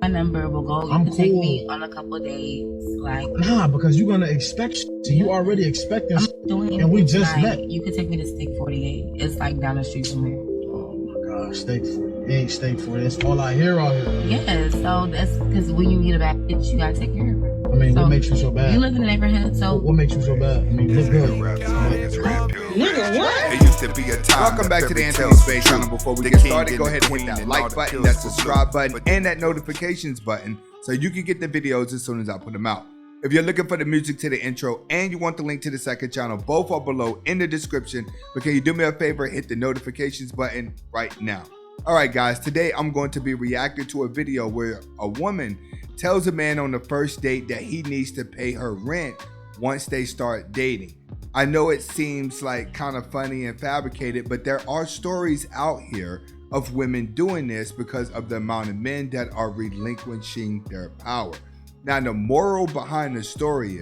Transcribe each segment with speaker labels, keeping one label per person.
Speaker 1: My number will go. You can take me on a couple dates. Like,
Speaker 2: nah, because you're gonna expect shit. You already expecting shit, and we just met.
Speaker 1: You could take me to Steak 48. It's like down the street from here.
Speaker 2: Oh my gosh, Steak 48, Steak 48. That's all I hear out here.
Speaker 1: Yeah, so that's because when you get a bad bitch, you gotta take care of her.
Speaker 2: I mean, what makes you so bad?
Speaker 1: You live in the neighborhood, so
Speaker 2: what makes you so bad? I mean, you look good.
Speaker 3: Nigga, what? It used to be a time. Welcome back to the Anthony Space Channel. Before we get started, go ahead and hit that like button, that subscribe button, and that notifications button so you can get the videos as soon as I put them out. If you're looking for the music to the intro and you want the link to the second channel, both are below in the description. But can you do me a favor, hit the notifications button right now. All right, guys, today I'm going to be reacting to a video where a woman tells a man on the first date that he needs to pay her rent once they start dating. I know it seems like kind of funny and fabricated, but there are stories out here of women doing this because of the amount of men that are relinquishing their power. Now, the moral behind the story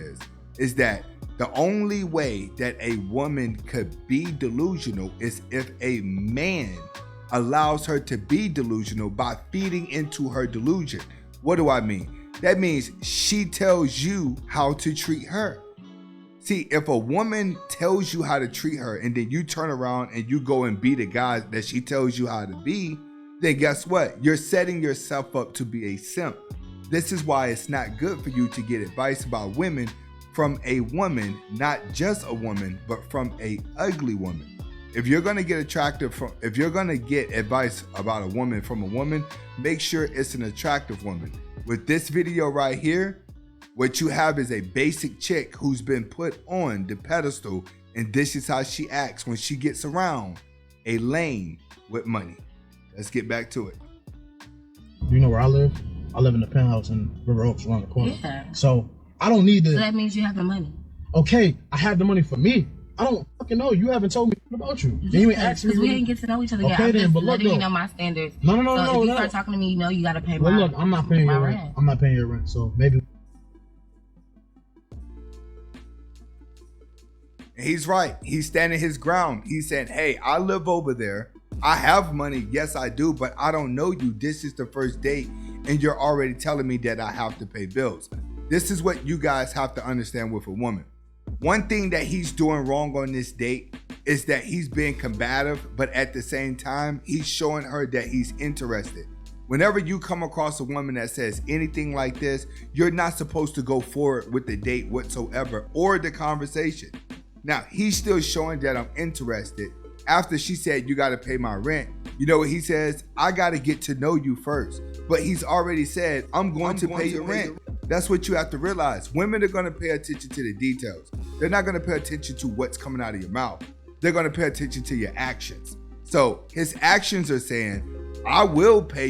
Speaker 3: is that the only way that a woman could be delusional is if a man allows her to be delusional by feeding into her delusion. What do I mean? That means she tells you how to treat her. See, if a woman tells you how to treat her and then you turn around and you go and be the guy that she tells you how to be, then guess what? You're setting yourself up to be a simp. This is why it's not good for you to get advice about women from a woman, not just a woman, but from a ugly woman. If you're gonna get if you're gonna get advice about a woman from a woman, make sure it's an attractive woman. With this video right here, what you have is a basic chick who's been put on the pedestal, and this is how she acts when she gets around a lame with money. Let's get back to it.
Speaker 2: You know where I live? I live in the penthouse in River Oaks around the corner.
Speaker 1: Yeah.
Speaker 2: So I don't need to.
Speaker 1: So that means you have the money.
Speaker 2: Okay, I have the money for me. I don't fucking know. You haven't told me about you. You ain't asked me.
Speaker 1: Because we didn't get to know each other yet.
Speaker 2: Okay,
Speaker 1: I'm
Speaker 2: then,
Speaker 1: just
Speaker 2: but look,
Speaker 1: letting you know my standards.
Speaker 2: No.
Speaker 1: So if you start talking to me, you know you gotta pay my
Speaker 2: rent. Well, look, I'm not paying your rent.
Speaker 1: rent.
Speaker 2: I'm not paying your rent. So maybe.
Speaker 3: He's right. He's standing his ground. He said, hey, I live over there. I have money. Yes, I do. But I don't know you. This is the first date. And you're already telling me that I have to pay bills. This is what you guys have to understand with a woman. One thing that he's doing wrong on this date is that he's being combative, but at the same time, he's showing her that he's interested. Whenever you come across a woman that says anything like this, you're not supposed to go forward with the date whatsoever or the conversation. Now, he's still showing that I'm interested. After she said, you got to pay my rent, you know what he says? I got to get to know you first. But he's already said, I'm going to pay your rent. That's what you have to realize. Women are going to pay attention to the details. They're not going to pay attention to what's coming out of your mouth. They're going to pay attention to your actions. So his actions are saying, I will pay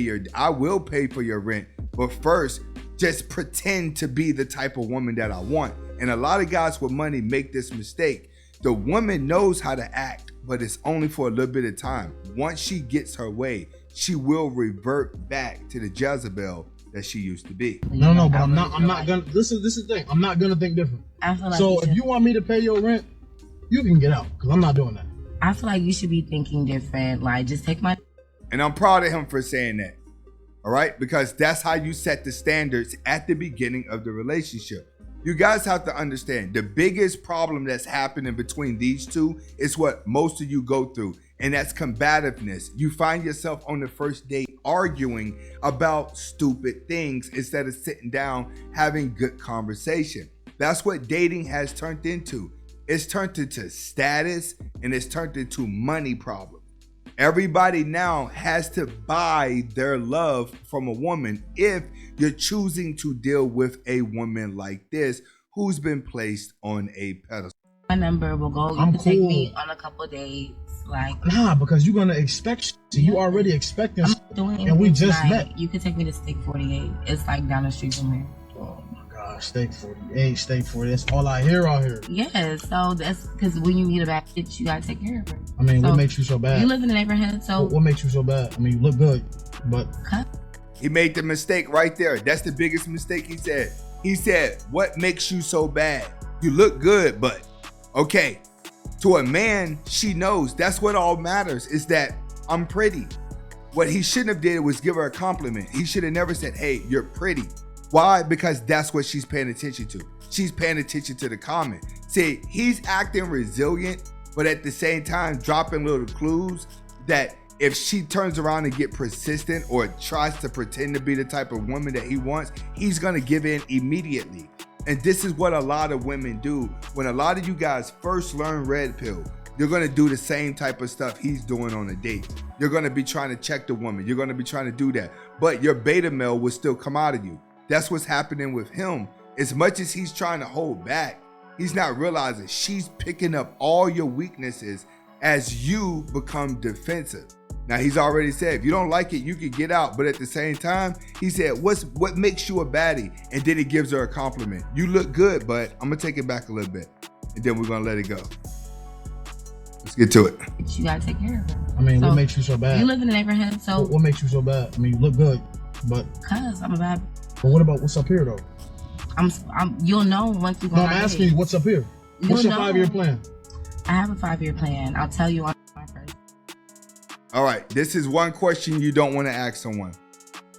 Speaker 3: for your rent, but first, just pretend to be the type of woman that I want. And a lot of guys with money make this mistake. The woman knows how to act, but it's only for a little bit of time. Once she gets her way, she will revert back to the Jezebel that she used to be.
Speaker 2: No, but I'm not gonna. This is the thing. I'm not gonna think different.
Speaker 1: I feel like
Speaker 2: so if you want me to pay your rent, you can get out, because I'm not doing that.
Speaker 1: I feel like you should be thinking different. Like, just take my.
Speaker 3: And I'm proud of him for saying that. All right, because that's how you set the standards at the beginning of the relationship. You guys have to understand, the biggest problem that's happening between these two is what most of you go through, and that's combativeness. You find yourself on the first date arguing about stupid things instead of sitting down having good conversation. That's what dating has turned into. It's turned into status, and it's turned into money problems. Everybody now has to buy their love from a woman if you're choosing to deal with a woman like this who's been placed on a pedestal.
Speaker 1: My number will go. You can take me on a couple dates. Like,
Speaker 2: nah, because you're gonna expect shit. You already expecting shit, and we just met.
Speaker 1: You could take me to Steak 48. It's like down the street from here.
Speaker 2: Oh my gosh, Steak 48, Steak 48. That's all I hear out here.
Speaker 1: Yeah, so that's because when you get a bad bitch, you gotta take care of her.
Speaker 2: I mean, what makes you so bad?
Speaker 1: You live in the neighborhood, so
Speaker 2: what makes you so bad? I mean, you look good, but
Speaker 3: he made the mistake right there. That's the biggest mistake he said. He said, what makes you so bad? You look good, but okay. To a man, she knows that's what all matters, is that I'm pretty. What he shouldn't have did was give her a compliment. He should have never said, hey, you're pretty. Why? Because that's what she's paying attention to. She's paying attention to the comment. See, he's acting resilient, but at the same time, dropping little clues that if she turns around and get persistent or tries to pretend to be the type of woman that he wants, he's gonna give in immediately. And this is what a lot of women do. When a lot of you guys first learn red pill, you're gonna do the same type of stuff he's doing on a date. You're gonna be trying to check the woman. You're gonna be trying to do that. But your beta male will still come out of you. That's what's happening with him. As much as he's trying to hold back, he's not realizing she's picking up all your weaknesses as you become defensive. Now, he's already said, if you don't like it, you can get out. But at the same time, he said, what makes you a baddie? And then he gives her a compliment. You look good, but I'm gonna take it back a little bit. And then we're gonna let it go. Let's get to it.
Speaker 1: You gotta take care of her.
Speaker 2: I mean, what makes you so bad?
Speaker 1: You live in the neighborhood, so
Speaker 2: what makes you so bad? I mean, you look good, but
Speaker 1: cause I'm a bad.
Speaker 2: But what about what's up here though?
Speaker 1: You'll know once you go.
Speaker 2: No, I'm asking you, what's up here? What's your 5-year plan?
Speaker 1: I have a 5-year plan. I'll tell you on my first.
Speaker 3: All right, this is one question you don't want to ask someone.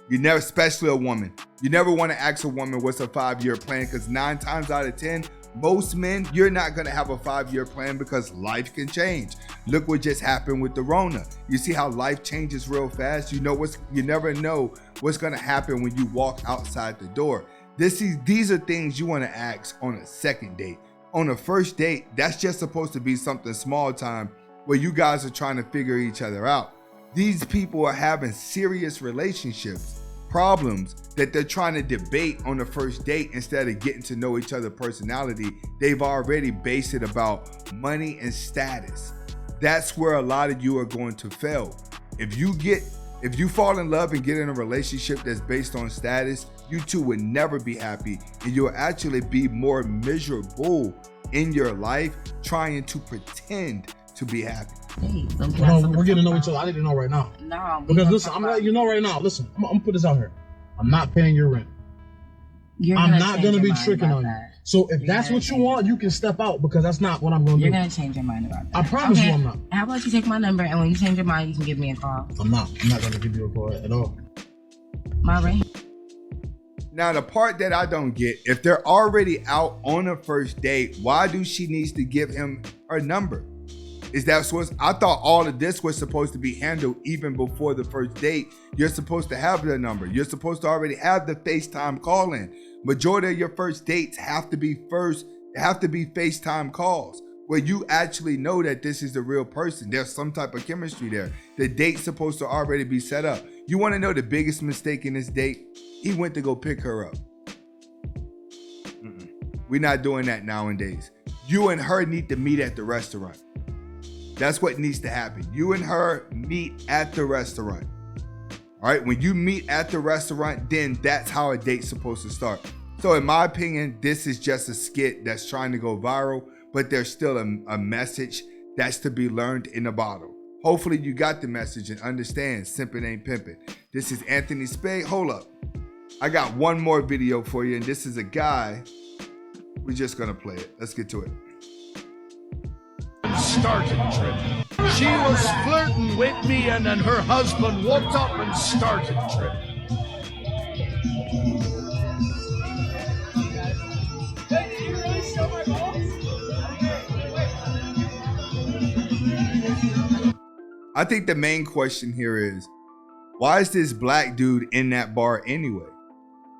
Speaker 3: You never, especially a woman. You never want to ask a woman what's a 5-year plan, because 9 times out of 10, most men, you're not going to have a 5-year plan because life can change. Look what just happened with the Rona. You see how life changes real fast? You never know what's going to happen when you walk outside the door. These are things you want to ask on a second date. On a first date, that's just supposed to be something small time where you guys are trying to figure each other out. These people are having serious relationships, problems that they're trying to debate on the first date instead of getting to know each other's personality. They've already based it about money and status. That's where a lot of you are going to fail. If you fall in love and get in a relationship that's based on status, you two would never be happy, and you'll actually be more miserable in your life trying to pretend to be happy.
Speaker 1: Hey,
Speaker 2: we're getting to know each other. I need to know right now.
Speaker 1: No,
Speaker 2: because listen, I'm letting you know right now. Listen, I'm gonna put this out here. I'm not paying your rent. I'm not gonna be tricking on you. So if that's what you want, you can step out, because that's not what I'm gonna do.
Speaker 1: You're gonna change your mind about that.
Speaker 2: I promise you, I'm not.
Speaker 1: How about you take my number, and when you change your mind, you can give me a call.
Speaker 2: I'm not gonna give you a call at all.
Speaker 1: My rate.
Speaker 3: Now, the part that I don't get, if they're already out on a first date, why do she needs to give him her number? I thought all of this was supposed to be handled even before the first date. You're supposed to have their number. You're supposed to already have the FaceTime call in. Majority of your first dates have to be FaceTime calls where you actually know that this is the real person. There's some type of chemistry there. The date's supposed to already be set up. You want to know the biggest mistake in this date? He went to go pick her up. We're not doing that nowadays. You and her need to meet at the restaurant. That's what needs to happen. You and her meet at the restaurant. All right, when you meet at the restaurant, then that's how a date's supposed to start. So in my opinion, this is just a skit that's trying to go viral, but there's still a message that's to be learned in a bottle. Hopefully you got the message and understand simping ain't pimping. This is Anthony Spade. Hold up. I got one more video for you, and this is a guy. We're just gonna play it. Let's get to it.
Speaker 4: Started tripping. She was flirting with me, and then her husband walked up and started tripping.
Speaker 3: I think the main question here is, why is this black dude in that bar anyway?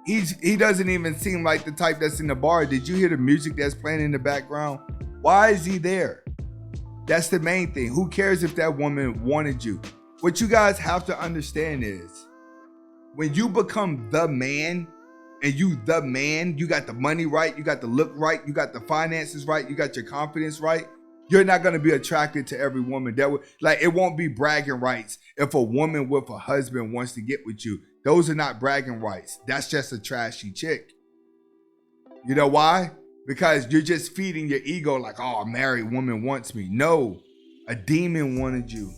Speaker 3: He doesn't even seem like the type that's in the bar. Did you hear the music that's playing in the background? Why is he there? That's the main thing. Who cares if that woman wanted you? What you guys have to understand is, when you become the man, and you got the money right, you got the look right, you got the finances right, you got your confidence right, you're not going to be attracted to every woman. It won't be bragging rights if a woman with a husband wants to get with you. Those are not bragging rights. That's just a trashy chick. You know why? Because you're just feeding your ego like, oh, a married woman wants me. No, a demon wanted you.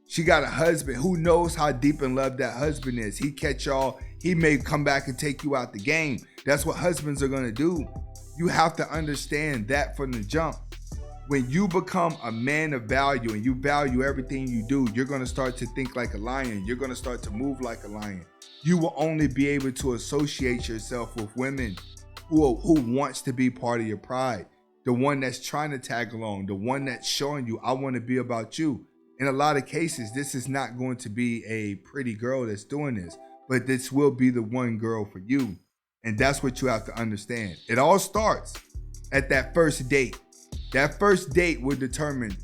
Speaker 3: She got a husband. Who knows how deep in love that husband is? He catch y'all. He may come back and take you out the game. That's what husbands are going to do. You have to understand that from the jump. When you become a man of value and you value everything you do, you're going to start to think like a lion. You're going to start to move like a lion. You will only be able to associate yourself with women who wants to be part of your pride. The one that's trying to tag along, the one that's showing you, I want to be about you. In a lot of cases, this is not going to be a pretty girl that's doing this, but this will be the one girl for you. And that's what you have to understand. It all starts at that first date. That first date will determine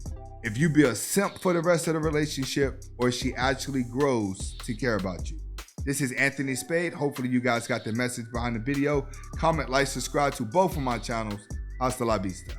Speaker 3: if you be a simp for the rest of the relationship or she actually grows to care about you. This is Anthony Spade. Hopefully you guys got the message behind the video. Comment, like, subscribe to both of my channels. Hasta la vista.